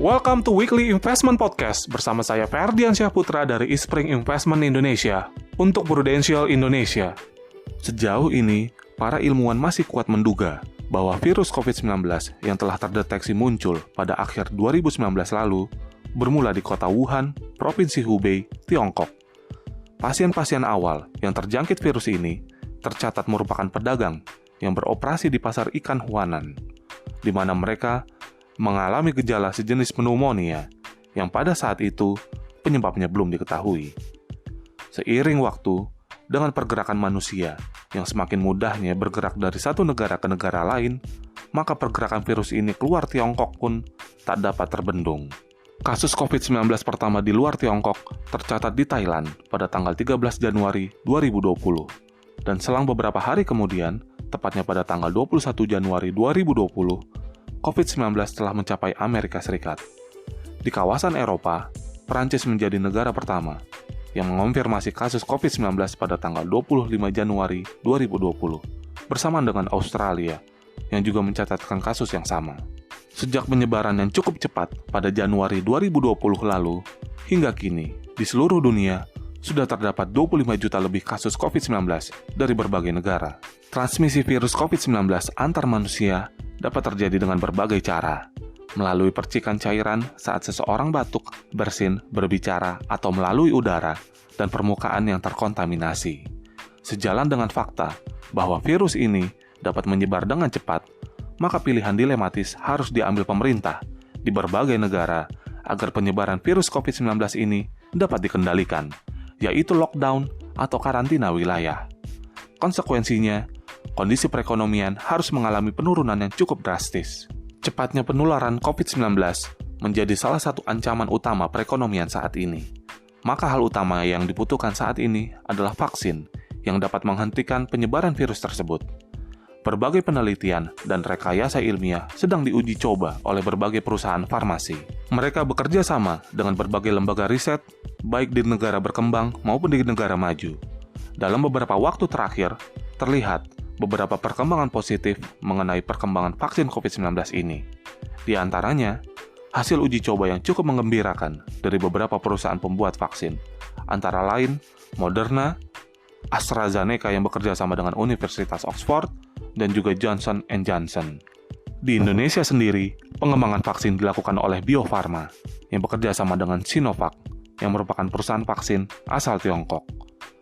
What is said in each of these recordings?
Welcome to Weekly Investment Podcast bersama saya Ferdiansyah Putra dari Eastspring Investment Indonesia untuk Prudential Indonesia. Sejauh ini, para ilmuwan masih kuat menduga bahwa virus COVID-19 yang telah terdeteksi muncul pada akhir 2019 lalu bermula di kota Wuhan, Provinsi Hubei, Tiongkok. Pasien-pasien awal yang terjangkit virus ini tercatat merupakan pedagang yang beroperasi di pasar ikan Huanan, di mana mereka mengalami gejala sejenis pneumonia yang pada saat itu penyebabnya belum diketahui. Seiring waktu, dengan pergerakan manusia yang semakin mudahnya bergerak dari satu negara ke negara lain, maka pergerakan virus ini keluar Tiongkok pun tak dapat terbendung. Kasus COVID-19 pertama di luar Tiongkok tercatat di Thailand pada tanggal 13 Januari 2020. Dan selang beberapa hari kemudian, tepatnya pada tanggal 21 Januari 2020, COVID-19 telah mencapai Amerika Serikat. Di kawasan Eropa, Prancis menjadi negara pertama yang mengonfirmasi kasus COVID-19 pada tanggal 25 Januari 2020, bersamaan dengan Australia yang juga mencatatkan kasus yang sama. Sejak penyebaran yang cukup cepat pada Januari 2020 lalu, hingga kini, di seluruh dunia, sudah terdapat 25 juta lebih kasus COVID-19 dari berbagai negara. Transmisi virus COVID-19 antar manusia dapat terjadi dengan berbagai cara, melalui percikan cairan saat seseorang batuk, bersin, berbicara, atau melalui udara dan permukaan yang terkontaminasi. Sejalan dengan fakta bahwa virus ini dapat menyebar dengan cepat, maka pilihan dilematis harus diambil pemerintah di berbagai negara agar penyebaran virus COVID-19 ini dapat dikendalikan, yaitu lockdown atau karantina wilayah. Konsekuensinya, kondisi perekonomian harus mengalami penurunan yang cukup drastis. Cepatnya penularan COVID-19 menjadi salah satu ancaman utama perekonomian saat ini. Maka hal utama yang dibutuhkan saat ini adalah vaksin yang dapat menghentikan penyebaran virus tersebut. Berbagai penelitian dan rekayasa ilmiah sedang diuji coba oleh berbagai perusahaan farmasi. Mereka bekerja sama dengan berbagai lembaga riset, baik di negara berkembang maupun di negara maju. Dalam beberapa waktu terakhir, terlihat beberapa perkembangan positif mengenai perkembangan vaksin COVID-19 ini. Di antaranya, hasil uji coba yang cukup menggembirakan dari beberapa perusahaan pembuat vaksin, antara lain Moderna, AstraZeneca yang bekerja sama dengan Universitas Oxford, dan juga Johnson & Johnson. Di Indonesia sendiri, pengembangan vaksin dilakukan oleh Bio Farma yang bekerja sama dengan Sinovac yang merupakan perusahaan vaksin asal Tiongkok.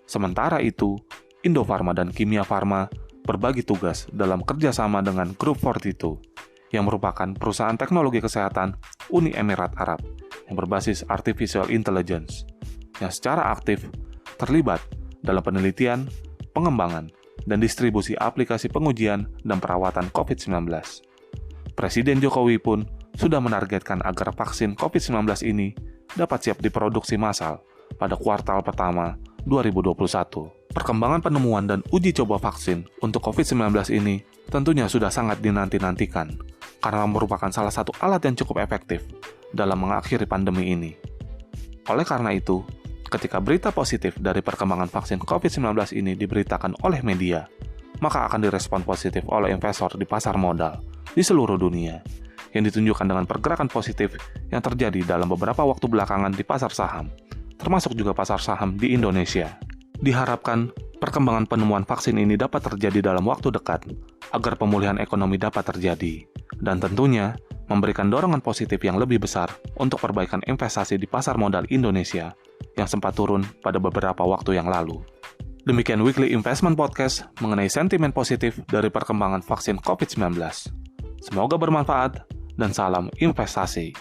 Sementara itu, Indofarma dan Kimia Farma berbagi tugas dalam kerjasama dengan Group 42 yang merupakan perusahaan teknologi kesehatan Uni Emirat Arab yang berbasis Artificial Intelligence yang secara aktif terlibat dalam penelitian, pengembangan, dan distribusi aplikasi pengujian dan perawatan COVID-19. Presiden Jokowi pun sudah menargetkan agar vaksin COVID-19 ini dapat siap diproduksi massal pada kuartal pertama 2021. Perkembangan penemuan dan uji coba vaksin untuk COVID-19 ini tentunya sudah sangat dinanti-nantikan karena merupakan salah satu alat yang cukup efektif dalam mengakhiri pandemi ini. Oleh karena itu, ketika berita positif dari perkembangan vaksin COVID-19 ini diberitakan oleh media, maka akan direspon positif oleh investor di pasar modal di seluruh dunia, yang ditunjukkan dengan pergerakan positif yang terjadi dalam beberapa waktu belakangan di pasar saham, termasuk juga pasar saham di Indonesia. Diharapkan perkembangan penemuan vaksin ini dapat terjadi dalam waktu dekat agar pemulihan ekonomi dapat terjadi, dan tentunya memberikan dorongan positif yang lebih besar untuk perbaikan investasi di pasar modal Indonesia yang sempat turun pada beberapa waktu yang lalu. Demikian Weekly Investment Podcast mengenai sentimen positif dari perkembangan vaksin COVID-19. Semoga bermanfaat dan salam investasi.